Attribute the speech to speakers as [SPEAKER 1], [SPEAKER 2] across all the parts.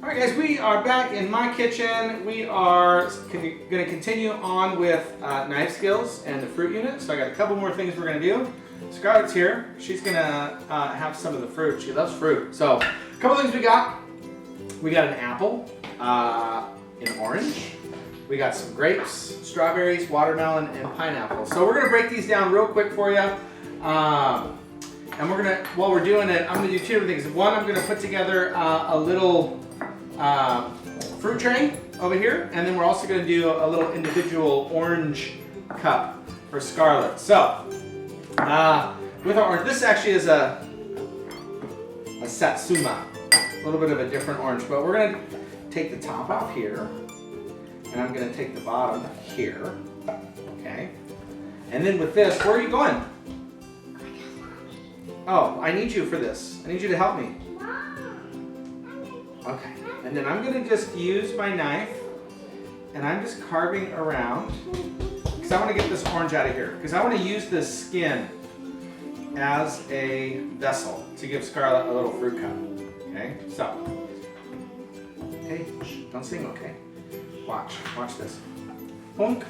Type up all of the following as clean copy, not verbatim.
[SPEAKER 1] All right, guys, we are back in my kitchen. We are going to continue on with knife skills and the fruit unit. So I got a couple more things we're going to do. Scarlett's here. She's going to have some of the fruit. She loves fruit. So a couple things we got. We got an apple, an orange. We got some grapes, strawberries, watermelon, and pineapple. So we're going to break these down real quick for you. And we're going to, while we're doing it, I'm going to do two different things. One, I'm going to put together a little fruit tray over here, and then we're also going to do a little individual orange cup for Scarlett. So, with our orange, this actually is a Satsuma, a little bit of a different orange, but we're going to take the top off here, and I'm going to take the bottom here, okay? And then with this, where are you going? Oh, I need you for this. I need you to help me. Okay, and then I'm gonna just use my knife and I'm just carving around because I want to get this orange out of here because I want to use this skin as a vessel to give Scarlett a little fruit cup. Okay, so, hey, don't sing, okay? Watch this. Bonk.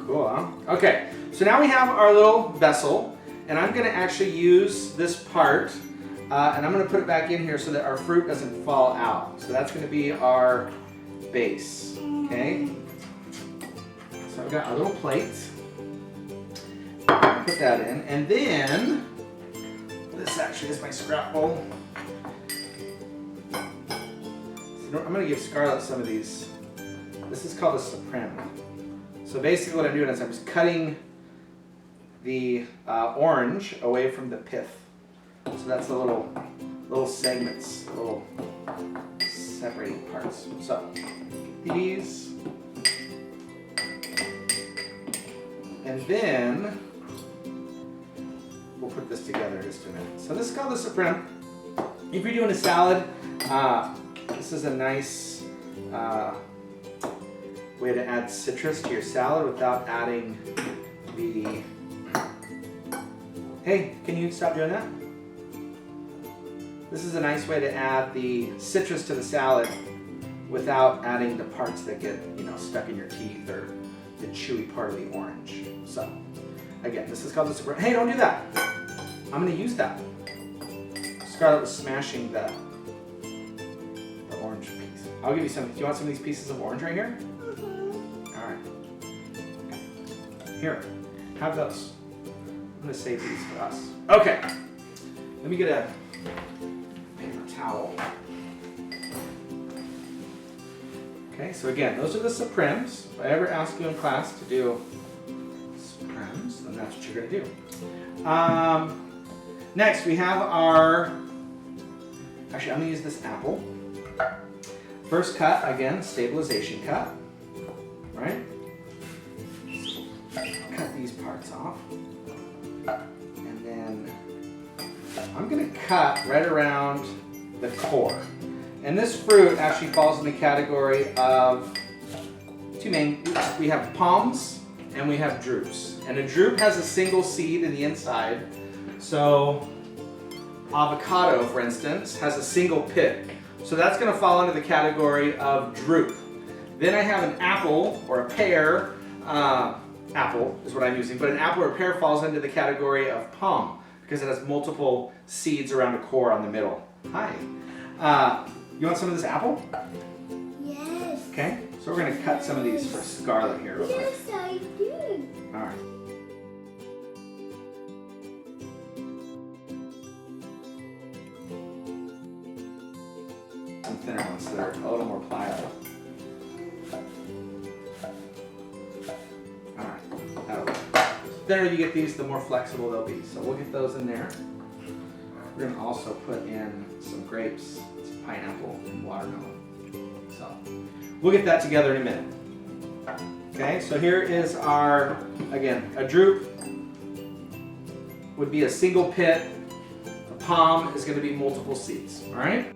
[SPEAKER 1] Cool, huh? Okay, so now we have our little vessel. And I'm going to actually use this part and I'm going to put it back in here so that our fruit doesn't fall out. So that's going to be our base, okay? So I've got a little plate. I'll put that in. And then, this actually is my scrap bowl. So I'm going to give Scarlett some of these. This is called a Supreme. So basically what I'm doing is I'm just cutting the orange away from the pith. So that's the little segments, little separating parts. So these, and then we'll put this together in just a minute. So this is called the Supreme. If you're doing a salad, this is a nice way to add citrus to your salad without adding the... Hey, can you stop doing that? This is a nice way to add the citrus to the salad without adding the parts that get, stuck in your teeth or the chewy part of the orange. So, again, this is called the Supreme. Hey, don't do that. I'm going to use that. Scarlett was smashing the orange piece. I'll give you some. Do you want some of these pieces of orange right here? All right. Here, have those. I'm going to save these for us. Okay, let me get a paper towel. Okay, so again, those are the Supremes. If I ever ask you in class to do Supremes, then that's what you're going to do. Next, we have our, actually I'm going to use this apple. First cut, again, stabilization cut, right? Cut these parts off. And then I'm going to cut right around the core. And this fruit actually falls in the category of two main, we have palms and we have drupes. And a drupe has a single seed in the inside. So avocado, for instance, has a single pit. So that's going to fall under the category of drupe. Then I have an apple or a pear. Apple is what I'm using, but an apple or a pear falls into the category of palm because it has multiple seeds around a core on the middle. Hi. You want some of this apple?
[SPEAKER 2] Yes.
[SPEAKER 1] Okay, so we're going to cut some of these for Scarlett here real quick.
[SPEAKER 2] Yes, I do.
[SPEAKER 1] All right. Some thinner ones that are a little more pliable. The thinner you get these, the more flexible they'll be. So we'll get those in there. We're going to also put in some grapes, some pineapple, and watermelon. So we'll get that together in a minute. Okay, so here is our, again, a drupe would be a single pit. A palm is going to be multiple seeds. All right?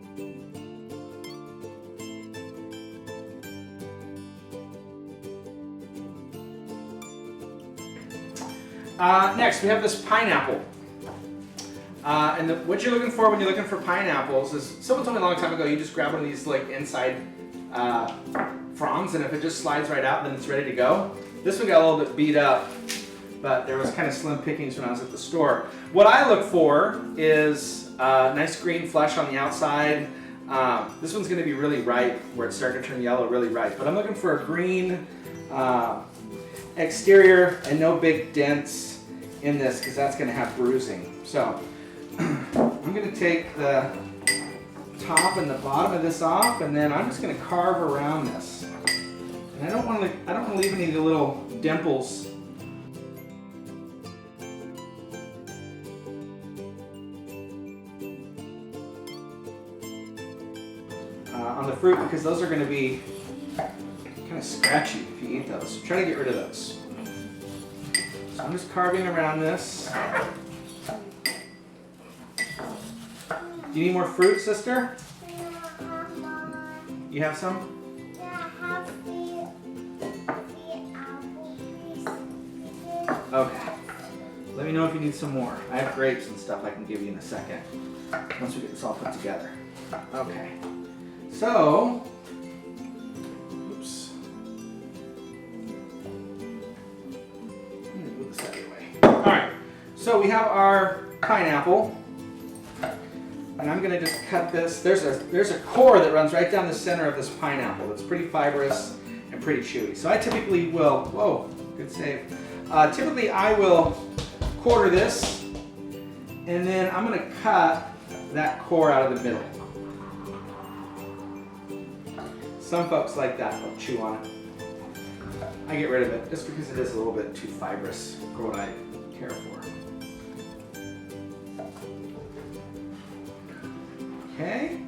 [SPEAKER 1] Next, we have this pineapple. What you're looking for when you're looking for pineapples is, someone told me a long time ago, you just grab one of these like inside fronds, and if it just slides right out, then it's ready to go. This one got a little bit beat up, but there was kind of slim pickings when I was at the store. What I look for is nice green flesh on the outside. This one's going to be really ripe, where it's starting to turn yellow, really ripe. But I'm looking for a green exterior and no big dents in this, because that's going to have bruising. So I'm going to take the top and the bottom of this off, and then I'm just going to carve around this. And I don't want to leave any of the little dimples. On the fruit, because those are going to be kind of scratchy if you eat those. So try to get rid of those. So I'm just carving around this. Do you need more fruit, sister? You have some?
[SPEAKER 2] Yeah, I have the apple piece.
[SPEAKER 1] Okay. Let me know if you need some more. I have grapes and stuff I can give you in a second, once we get this all put together. Okay. So, oops. I'm gonna move this out of the way. All right. So we have our pineapple, and I'm gonna just cut this. There's a core that runs right down the center of this pineapple. That's pretty fibrous and pretty chewy. So I typically will. Whoa, good save. Typically I will quarter this, and then I'm gonna cut that core out of the middle. Some folks like that, they'll chew on it. I get rid of it just because it is a little bit too fibrous for what I care for. Okay.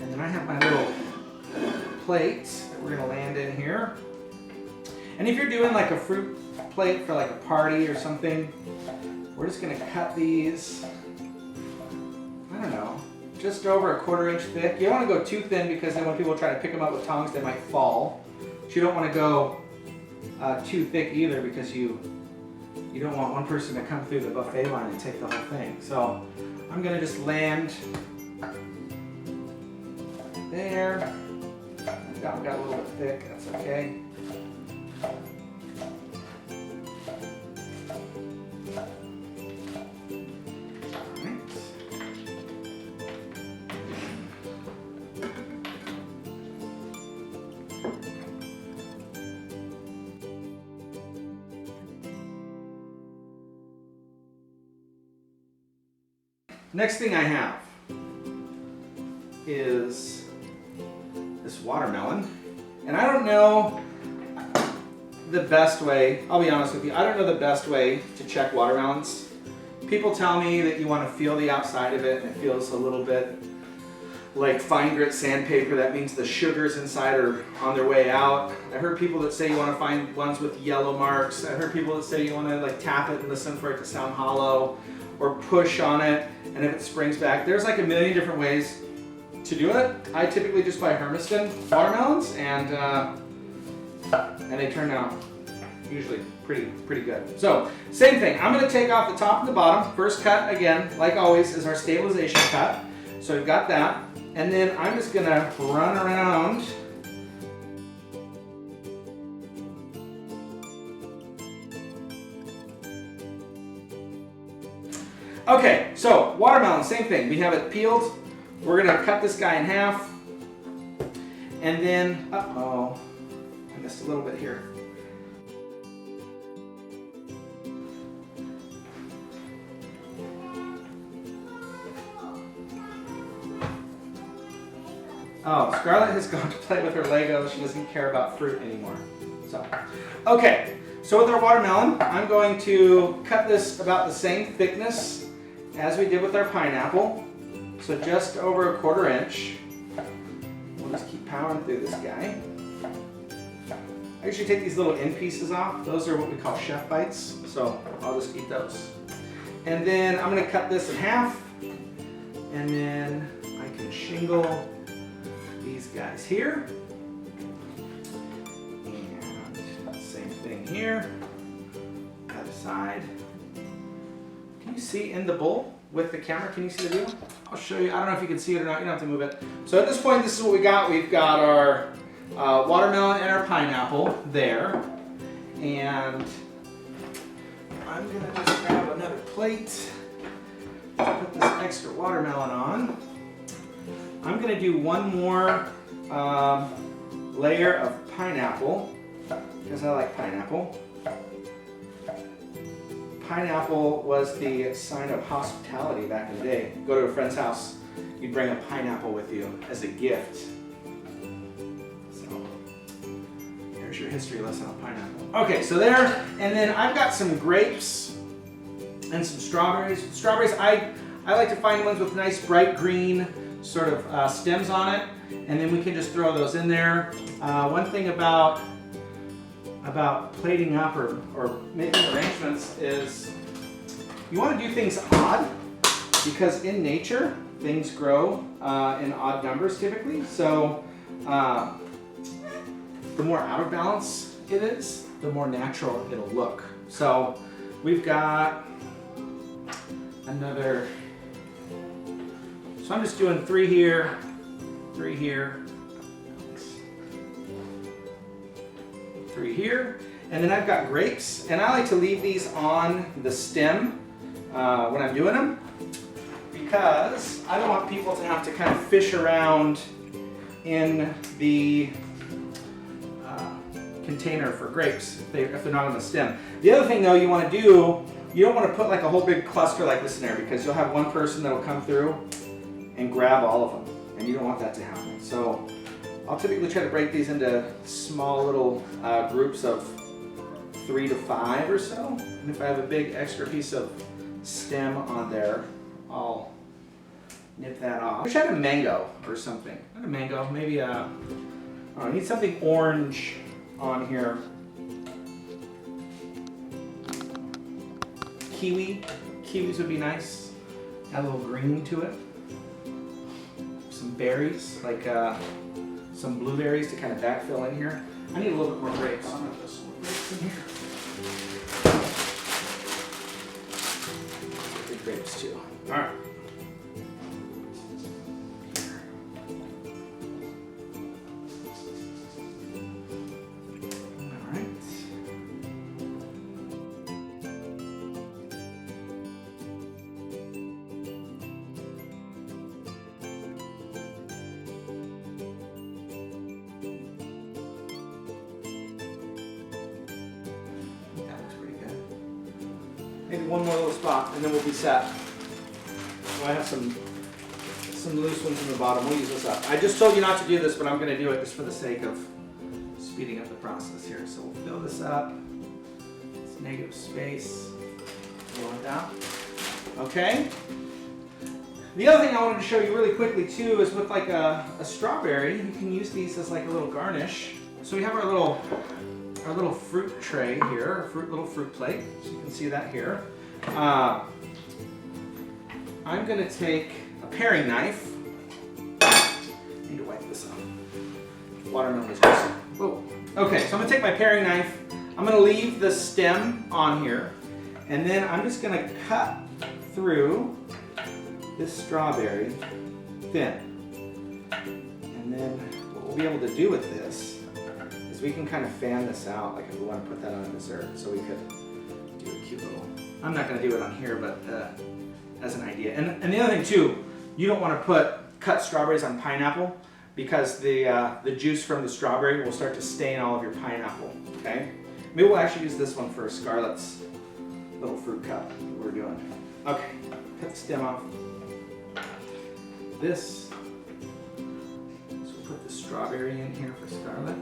[SPEAKER 1] And then I have my little plate that we're gonna land in here. And if you're doing like a fruit plate for like a party or something, we're just gonna cut these, I don't know, just over a 1/4 inch thick. You don't want to go too thin, because then when people try to pick them up with tongs, they might fall. But you don't want to go too thick either, because you don't want one person to come through the buffet line and take the whole thing. So I'm going to just land there. Got a little bit thick, that's okay. Next thing I have is this watermelon. And I don't know the best way, I'll be honest with you, I don't know the best way to check watermelons. People tell me that you want to feel the outside of it, and it feels a little bit like fine grit sandpaper. That means the sugars inside are on their way out. I heard people that say you want to find ones with yellow marks. I heard people that say you want to like tap it and listen for it to sound hollow, or push on it, and if it springs back. There's like a million different ways to do it. I typically just buy Hermiston watermelons, and they turn out usually pretty good. So same thing, I'm gonna take off the top and the bottom. First cut, again, like always, is our stabilization cut. So we've got that, and then I'm just gonna run around . Okay, so watermelon, same thing. We have it peeled. We're gonna cut this guy in half. And then, uh-oh, I missed a little bit here. Oh, Scarlett has gone to play with her Legos. She doesn't care about fruit anymore. So, okay, so with our watermelon, I'm going to cut this about the same thickness as we did with our pineapple. So just over a 1/4 inch. We'll just keep powering through this guy. I usually take these little end pieces off. Those are what we call chef bites. So I'll just eat those. And then I'm gonna cut this in half. And then I can shingle these guys here. And same thing here. Got the side. Can you see in the bowl with the camera? Can you see the view? I'll show you. I don't know if you can see it or not. You don't have to move it. So at this point, this is what we got. We've got our watermelon and our pineapple there. And I'm gonna just grab another plate to put this extra watermelon on. I'm gonna do one more layer of pineapple because I like pineapple. Pineapple was the sign of hospitality back in the day. Go to a friend's house, you'd bring a pineapple with you as a gift. So there's your history lesson on pineapple. Okay, so there, and then I've got some grapes and some strawberries. Strawberries, I like to find ones with nice bright green sort of stems on it, and then we can just throw those in there. One thing about plating up or making arrangements is you want to do things odd, because in nature things grow in odd numbers typically. So the more out of balance it is, the more natural it'll look. So we've got another, so I'm just doing 3 here, 3 here, 3 here, and then I've got grapes, and I like to leave these on the stem when I'm doing them, because I don't want people to have to kind of fish around in the container for grapes if they're not on the stem. The other thing though you want to do, you don't want to put like a whole big cluster like this in there, because you'll have one person that will come through and grab all of them, and you don't want that to happen. So I'll typically try to break these into small little groups of 3 to 5 or so. And if I have a big extra piece of stem on there, I'll nip that off. I wish I had a mango or something. Not a mango, maybe I need something orange on here. Kiwi. Kiwis would be nice. Add a little green to it. Some berries, like some blueberries to kind of backfill in here. I need a little bit more grapes. I'm gonna put some more grapes in here. Good grapes too. All right. All right. Maybe one more little spot, and then we'll be set. So I have some loose ones in the bottom. We'll use this up. I just told you not to do this, but I'm going to do it just for the sake of speeding up the process here. So we'll fill this up. It's negative space. Go like that. Okay. The other thing I wanted to show you really quickly too is with like a strawberry, you can use these as like a little garnish. So we have our little fruit tray here, little fruit plate, so you can see that here. I'm going to take a paring knife. I need to wipe this off. Watermelon is just, whoa. Okay, so I'm going to take my paring knife. I'm going to leave the stem on here, and then I'm just going to cut through this strawberry thin. And then what we'll be able to do with this, we can kind of fan this out, like if we want to put that on a dessert. So we could do a cute little, I'm not going to do it on here, but as an idea. And the other thing too, you don't want to cut strawberries on pineapple, because the juice from the strawberry will start to stain all of your pineapple, okay? Maybe we'll actually use this one for Scarlett's little fruit cup that we're doing. Okay, cut the stem off. This, so we'll put the strawberry in here for Scarlett.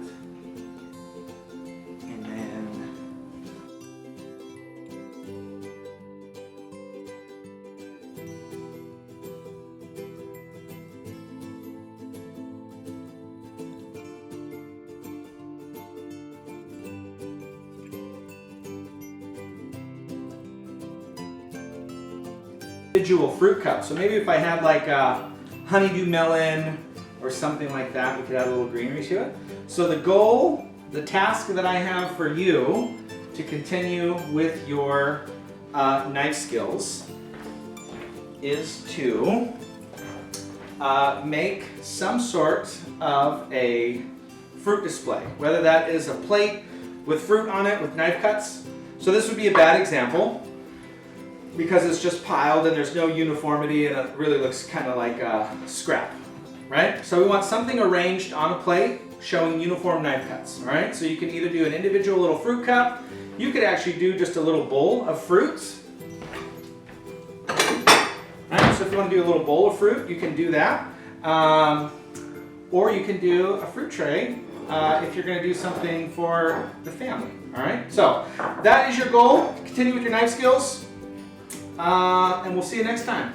[SPEAKER 1] Individual fruit cup. So maybe if I had like a honeydew melon or something like that, we could add a little greenery to it. So the goal, the task that I have for you to continue with your knife skills is to make some sort of a fruit display, whether that is a plate with fruit on it with knife cuts. So this would be a bad example because it's just piled and there's no uniformity and it really looks kind of like a scrap, right? So we want something arranged on a plate showing uniform knife cuts, all right? So you can either do an individual little fruit cup, you could actually do just a little bowl of fruits. Right, so if you want to do a little bowl of fruit, you can do that. Or you can do a fruit tray if you're going to do something for the family, all right? So that is your goal. Continue with your knife skills, and we'll see you next time.